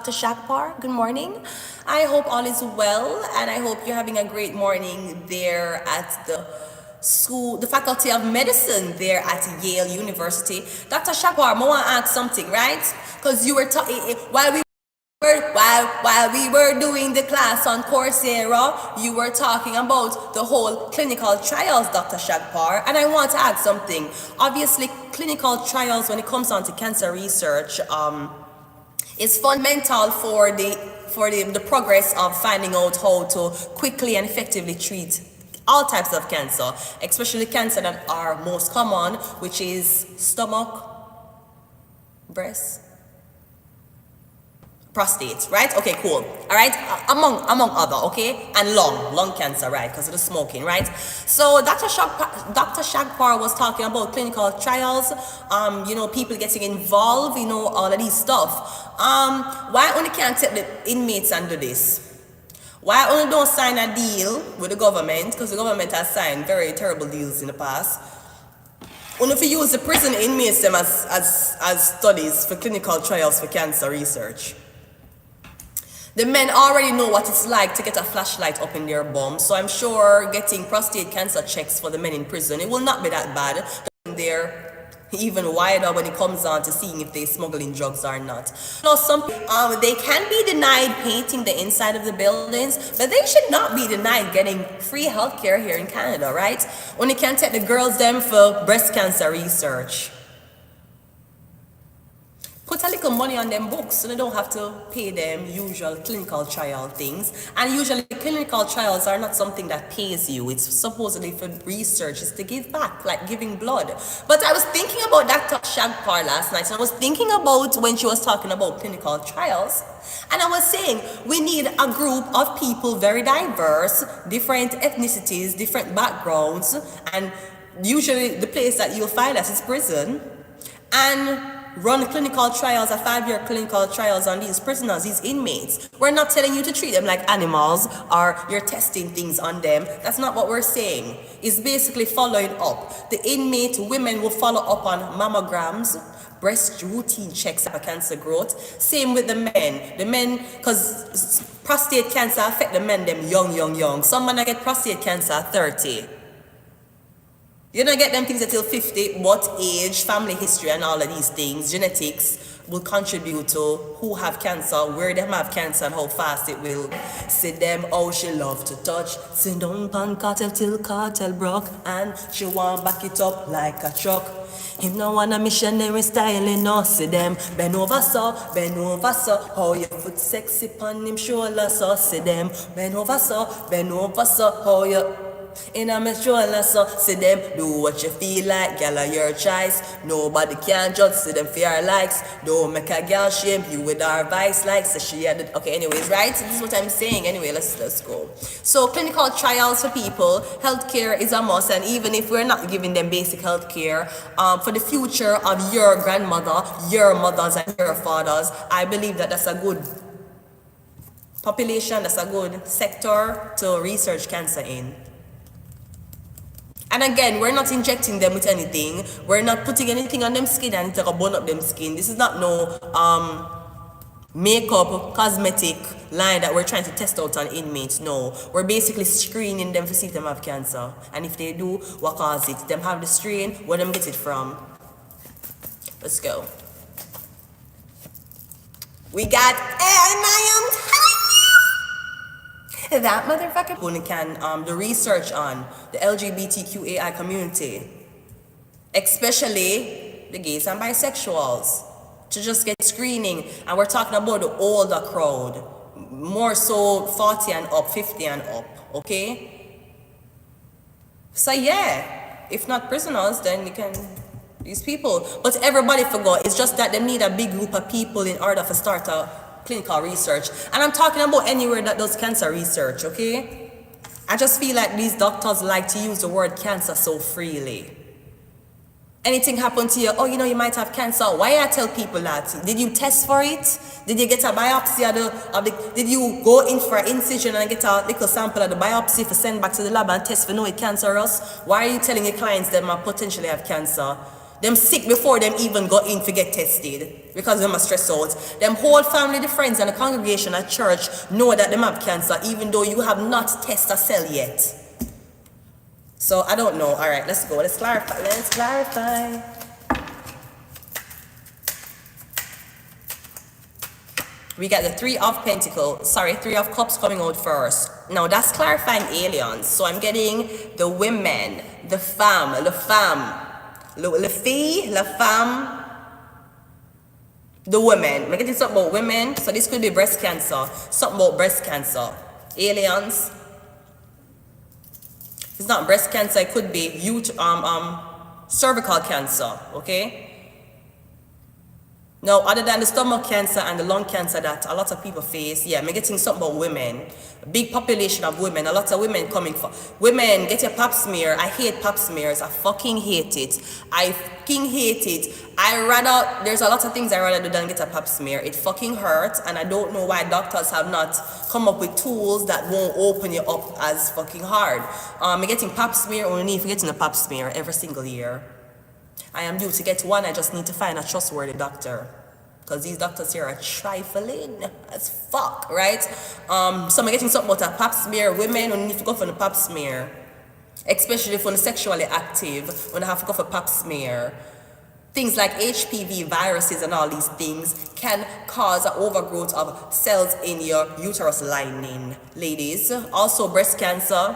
Dr. Shakpar, good morning. I hope all is well, and I hope you're having a great morning there at the school, the Faculty of Medicine there at Yale University. Dr. Shakpar, I want to ask something, right? Because you were talking while we were doing the class on Coursera, you were talking about the whole clinical trials, Dr. Shagpar, and I want to add something. Obviously, clinical trials, when it comes on to cancer research, is fundamental for the progress of finding out how to quickly and effectively treat all types of cancer, especially cancer that are most common, which is stomach, breast, prostate, right? Okay, cool. All right, among other, okay, and lung cancer, right? Because of the smoking, right? So Dr. Shagpar was talking about clinical trials. People getting involved. All of these stuff. Why only can't take the inmates and do this? Why only don't sign a deal with the government? Because the government has signed very terrible deals in the past. Only if you use the prison inmates them as studies for clinical trials for cancer research. The men already know what it's like to get a flashlight up in their bum, so I'm sure getting prostate cancer checks for the men in prison, it will not be that bad. They're even wider when it comes on to seeing if they're smuggling drugs or not. Some they can be denied painting the inside of the buildings, but they should not be denied getting free healthcare here in Canada, right? Only can take the girls them for breast cancer research. Put a little money on them books so they don't have to pay them usual clinical trial things. And usually clinical trials are not something that pays you. It's supposedly for research. It's to give back, like giving blood. But I was thinking about Dr. Shagpar last night, and I was thinking about when she was talking about clinical trials. And I was saying we need a group of people very diverse, different ethnicities, different backgrounds, and usually the place that you'll find us is prison. And run clinical trials, a 5-year clinical trials on these prisoners, these inmates. We're not telling you to treat them like animals or you're testing things on them. That's not what we're saying. It's basically following up. The inmate women will follow up on mammograms, breast routine checks for cancer growth. Same with the men. The men, because prostate cancer affect the men them young. Some men get prostate cancer at 30. You don't get them things until 50, but age, family history, and all of these things, genetics, will contribute to who have cancer, where them have cancer, and how fast it will. See them how she love to touch. Sit down pan cartel till cartel broke, and she want back it up like a truck. Him no want a missionary styling, no. See them bend over so, how your foot sexy pon him shoulder so. See them bend over so, how you in a menstrual, so see them do what you feel like, girl are your choice. Nobody can judge, see them for your likes. Don't make a girl shame you with her vice like so she had it. Okay, anyways, right? So this is what I'm saying. Anyway, let's go. So clinical trials for people, healthcare is a must, and even if we're not giving them basic healthcare, for the future of your grandmother, your mothers, and your fathers, I believe that that's a good population, that's a good sector to research cancer in. And again, we're not injecting them with anything. We're not putting anything on them skin and to burn up them skin. This is not no makeup, cosmetic line that we're trying to test out on inmates. No, we're basically screening them to see if them have cancer. And if they do, what cause it? Them have the strain, where them get it from? Let's go. We got that motherfucker who can the research on the LGBTQAI community, especially the gays and bisexuals, to just get screening. And we're talking about the older crowd, more so 40 and up, 50 and up, okay? So yeah, if not prisoners, then you can, these people. But everybody forgot, it's just that they need a big group of people in order to start a clinical research. And I'm talking about anywhere that does cancer research, okay? I just feel like these doctors like to use the word cancer so freely. Anything happen to you, oh, you might have cancer. Why I tell people that? Did you test for it? Did you get a biopsy did you go in for an incision and get a little sample of the biopsy to send back to the lab and test for know it cancerous? Why are you telling your clients them potentially have cancer? Them sick before them even go in to get tested? because them are stressed out. Them whole family, the friends and the congregation at church know that them have cancer even though you have not tested a cell yet. So I don't know. All right, let's go. Let's clarify. Let's clarify. We got the Three of Pentacles, Three of Cups coming out first. Now that's clarifying aliens. So I'm getting the women, the femme, le fille, la femme, the women. I'm getting something about women. So this could be breast cancer. Something about breast cancer. Aliens. It's not breast cancer, it could be cervical cancer, okay? Now, other than the stomach cancer and the lung cancer that a lot of people face, yeah, I'm getting something about women. A big population of women, a lot of women coming for. Women, get your pap smear. I hate pap smears. I fucking hate it. There's a lot of things I rather do than get a pap smear. It fucking hurts, and I don't know why doctors have not come up with tools that won't open you up as fucking hard. I'm getting pap smear, only if you're getting a pap smear every single year. I am due to get one. I just need to find a trustworthy doctor, because these doctors here are trifling as fuck, right? So I'm getting something about a pap smear. Women who need to go for the pap smear, especially for the sexually active, when they have to go for pap smear. Things like HPV viruses and all these things can cause an overgrowth of cells in your uterus lining, ladies. Also breast cancer.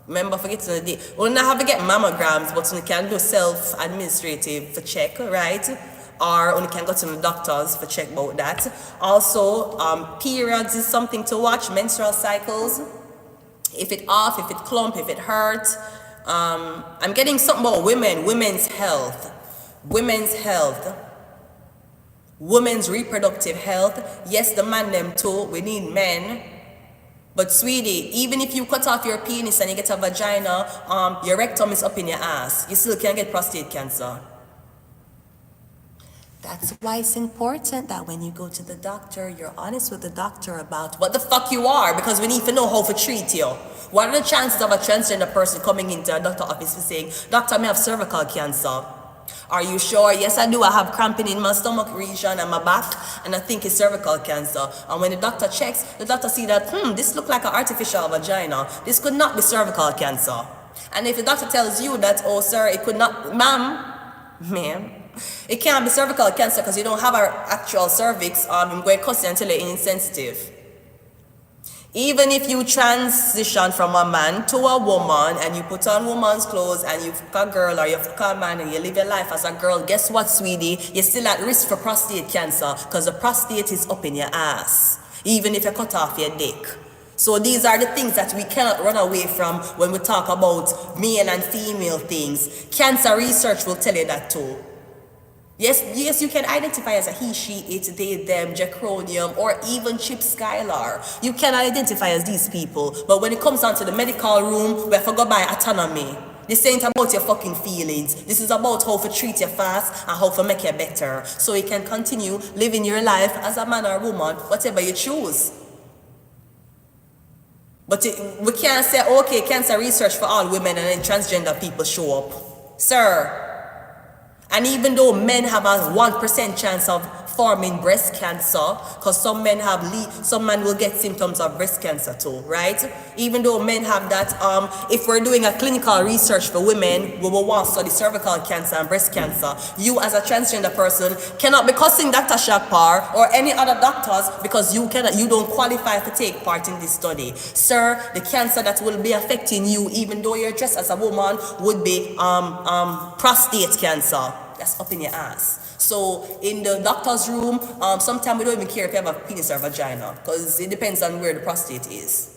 Remember, forgetting the day. We'll not have to get mammograms, but we can do self-administrative for check, right? Or we can go to the doctors for check about that. Also, periods is something to watch. Menstrual cycles. If it off, if it clump, if it hurt. I'm getting something about women, women's health, women's reproductive health. Yes, the man them too. We need men. But sweetie, even if you cut off your penis and you get a vagina, your rectum is up in your ass, you still can't get prostate cancer. That's why it's important that when you go to the doctor, you're honest with the doctor about what the fuck you are, because we need to know how to treat you. What are the chances of a transgender person coming into a doctor's office and saying, "Doctor, I have cervical cancer"? Are you sure? Yes, I do. I have cramping in my stomach region and my back, and I think it's cervical cancer. And when the doctor checks, the doctor see that, this look like an artificial vagina. This could not be cervical cancer. And if the doctor tells you that, oh, sir, it could not, ma'am, it can't be cervical cancer because you don't have an actual cervix, I'm going to cuss you until you're insensitive. Even if you transition from a man to a woman and you put on woman's clothes and you fuck a girl or you fuck a man and you live your life as a girl, guess what, sweetie? You're still at risk for prostate cancer because the prostate is up in your ass, even if you cut off your dick. So these are the things that we cannot run away from when we talk about male and female things. Cancer research will tell you that too. Yes, you can identify as a he, she, it, they, them, Jacronium, or even Chip Skylar. You can identify as these people, but when it comes down to the medical room, we have to go by autonomy. This ain't about your fucking feelings. This is about how to treat you fast and how to make you better, so you can continue living your life as a man or woman, whatever you choose. But we can't say, okay, cancer research for all women and then transgender people show up. Sir. And even though men have a 1% chance of forming breast cancer, because some men will get symptoms of breast cancer too, right? Even though men have that, if we're doing a clinical research for women, we will want to study cervical cancer and breast cancer. You as a transgender person cannot be cussing Dr. Shakpar or any other doctors because you don't qualify to take part in this study. Sir, the cancer that will be affecting you, even though you're dressed as a woman, would be prostate cancer. That's up in your ass. So in the doctor's room, sometimes we don't even care if you have a penis or vagina, because it depends on where the prostate is.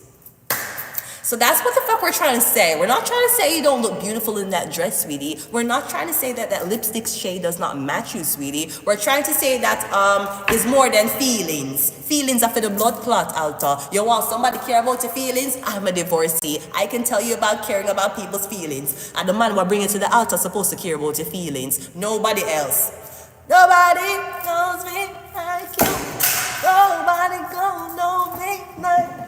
So that's what the fuck we're trying to say. We're not trying to say you don't look beautiful in that dress, sweetie. We're not trying to say that that lipstick shade does not match you, sweetie. We're trying to say that is more than feelings. Feelings are for the blood clot, Alta. You want somebody to care about your feelings? I'm a divorcee. I can tell you about caring about people's feelings. And the man we're bringing to the altar is supposed to care about your feelings. Nobody else. Nobody knows me like you. Nobody gonna know me like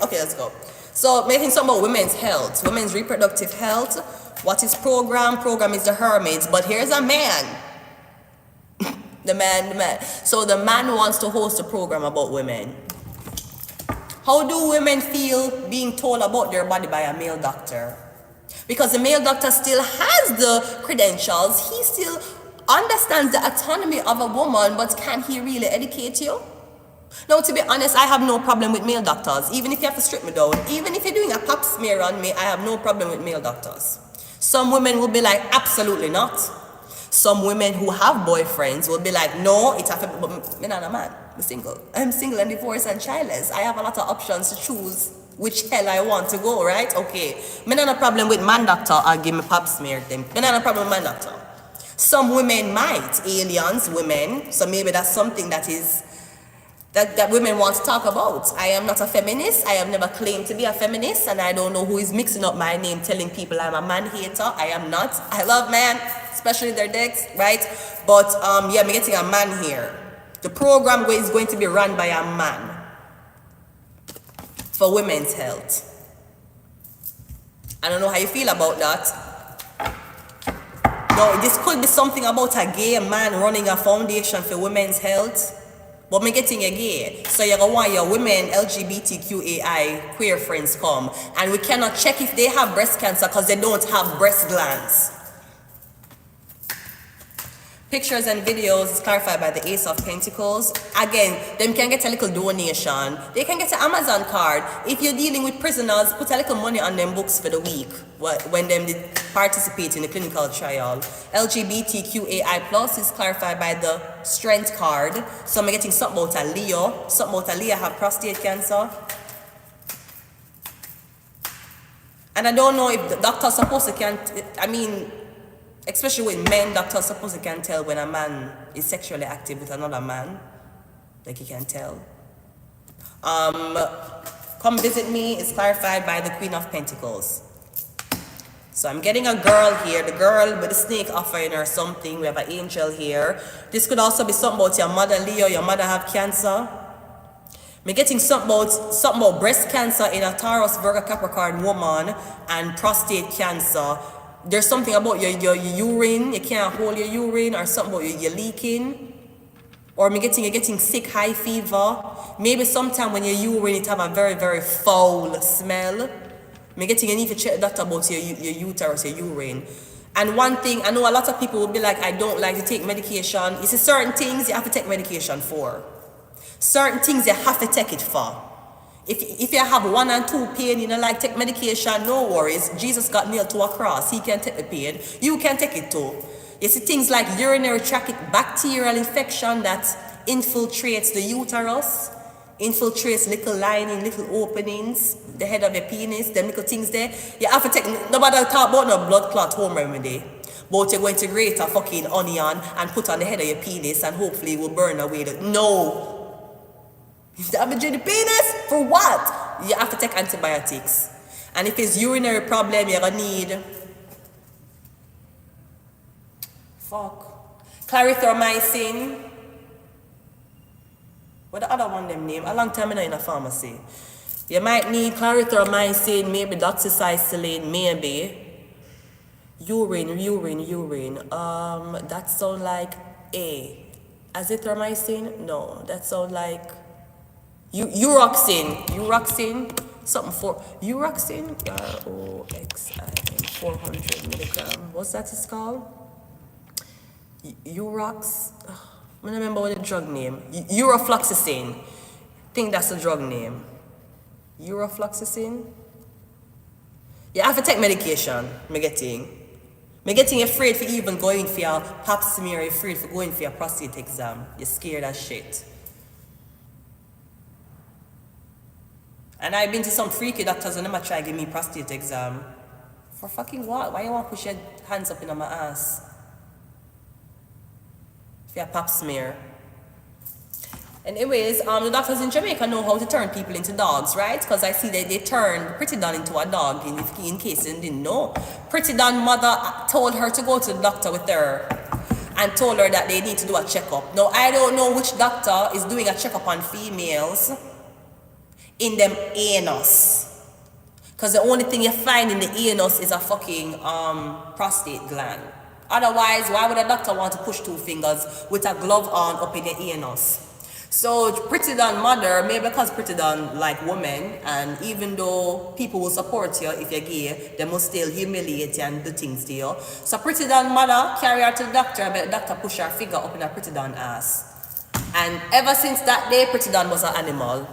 okay, let's go. So making some about women's health, women's reproductive health. What is program? Program is the hermits. But here's a man. The man. So the man wants to host a program about women. How do women feel being told about their body by a male doctor? Because the male doctor still has the credentials. He still understands the autonomy of a woman, but can he really educate you? Now, to be honest, I have no problem with male doctors. Even if you have to strip me down, even if you're doing a pap smear on me, I have no problem with male doctors. Some women will be like, absolutely not. Some women who have boyfriends will be like, no, it's a but I'm not a man. I'm single. I'm single and divorced and childless. I have a lot of options to choose which hell I want to go, right? Okay. Me not a problem with man doctor or give me pap smear them. Me not a problem with man doctor. Some women might, aliens, women, so maybe that's something that is that women want to talk about. I am not a feminist. I have never claimed to be a feminist, and I don't know who is mixing up my name telling people I'm a man hater. I am not. I love men, especially their dicks, right? But yeah, I'm getting a man here. The program is going to be run by a man for women's health. I don't know how you feel about that. No, this could be something about a gay man running a foundation for women's health. But me getting a gay. So you're gonna want your women LGBTQAI queer friends come. And we cannot check if they have breast cancer because they don't have breast glands. Pictures and videos is clarified by the Ace of Pentacles. Again, them can get a little donation. They can get an Amazon card. If you're dealing with prisoners, put a little money on them books for the week when them participate in the clinical trial. LGBTQAI plus is clarified by the Strength card. So I'm getting something about a Leo. Something about a Leo have prostate cancer. And I don't know if the doctor's supposed to especially with men, doctors suppose they can tell when a man is sexually active with another man. Like you can tell. Come visit me is clarified by the Queen of Pentacles. So I'm getting a girl here. The girl with the snake offering her something. We have an angel here. This could also be something about your mother, Leo. Your mother have cancer. I'm getting something about breast cancer in a Taurus, Virgo, Capricorn woman and prostate cancer. There's something about your urine, you can't hold your urine, or something about you're leaking. Or you're getting sick, high fever. Maybe sometime when your urine it have a very, very foul smell. You need to check the doctor about your uterus, your urine. And one thing, I know a lot of people will be like, I don't like to take medication. You see, certain things you have to take medication for. Certain things you have to take it for. If you have 1 and 2 pain, you know, like take medication, no worries. Jesus got nailed to a cross. He can take the pain. You can take it too. You see things like urinary tract bacterial infection that infiltrates the uterus, infiltrates little lining, little openings, the head of your penis, them little things there. You have to take, nobody talk about no blood clot home remedy. But you're going to grate a fucking onion and put on the head of your penis and hopefully it will burn away the, no. Damaging the penis? For what? You have to take antibiotics. And if it's urinary problem, you're gonna need clarithromycin. What the other one them name? A long time in a pharmacy. You might need clarithromycin, maybe doxycycline, maybe. Urine. That sound like A. Azithromycin? No, that sound like Uroxin, something for Uroxin, ROXIN, 400 milligram. What's that is called? Urox. I don't remember what the drug name. Urofloxacin. I think that's the drug name. Urofloxacin. You have to take medication. Me getting afraid for even going for your pap smear. You're afraid for going for your prostate exam. You're scared as shit. And I've been to some freaky doctors and never try to give me prostate exam. For fucking what? Why you want to push your hands up in my ass? For your pap smear. Anyways, the doctors in Jamaica know how to turn people into dogs, right? Because I see that they turned Pretty Don into a dog, in case you didn't know. Pretty Don mother told her to go to the doctor with her and told her that they need to do a checkup. Now, I don't know which doctor is doing a checkup on females in them anus, because the only thing you find in the anus is a fucking prostate gland. Otherwise, why would a doctor want to push two fingers with a glove on up in your anus? So pretty done mother, maybe because pretty done like women, and even though people will support you if you're gay, they must still humiliate you and do things to you. So pretty done mother carry her to the doctor, but the doctor push her figure up in a pretty done ass. And ever since that day, pretty done was an animal.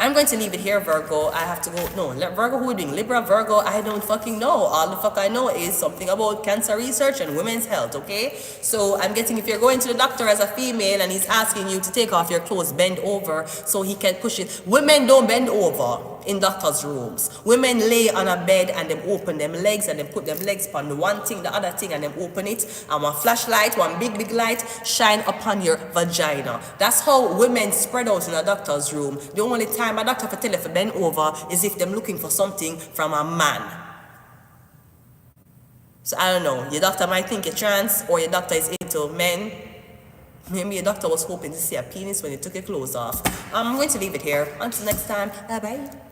I'm going to leave it here, Virgo. I have to go. No, Virgo, who are we doing? Libra, Virgo, I don't fucking know. All the fuck I know is something about cancer research and women's health, okay? So I'm getting, if you're going to the doctor as a female and he's asking you to take off your clothes, bend over so he can push it. Women don't bend over in doctors' rooms. Women lay on a bed and them open them legs and them put them legs upon the one thing, the other thing, and them open it. And one flashlight, one big light shine upon your vagina. That's how women spread out in a doctor's room. The only time a doctor for tell you to bend over is if them looking for something from a man. So I don't know, your doctor might think you're trans or your doctor is into men. Maybe your doctor was hoping to see a penis when you took your clothes off. I'm going to leave it here. Until next time, bye bye.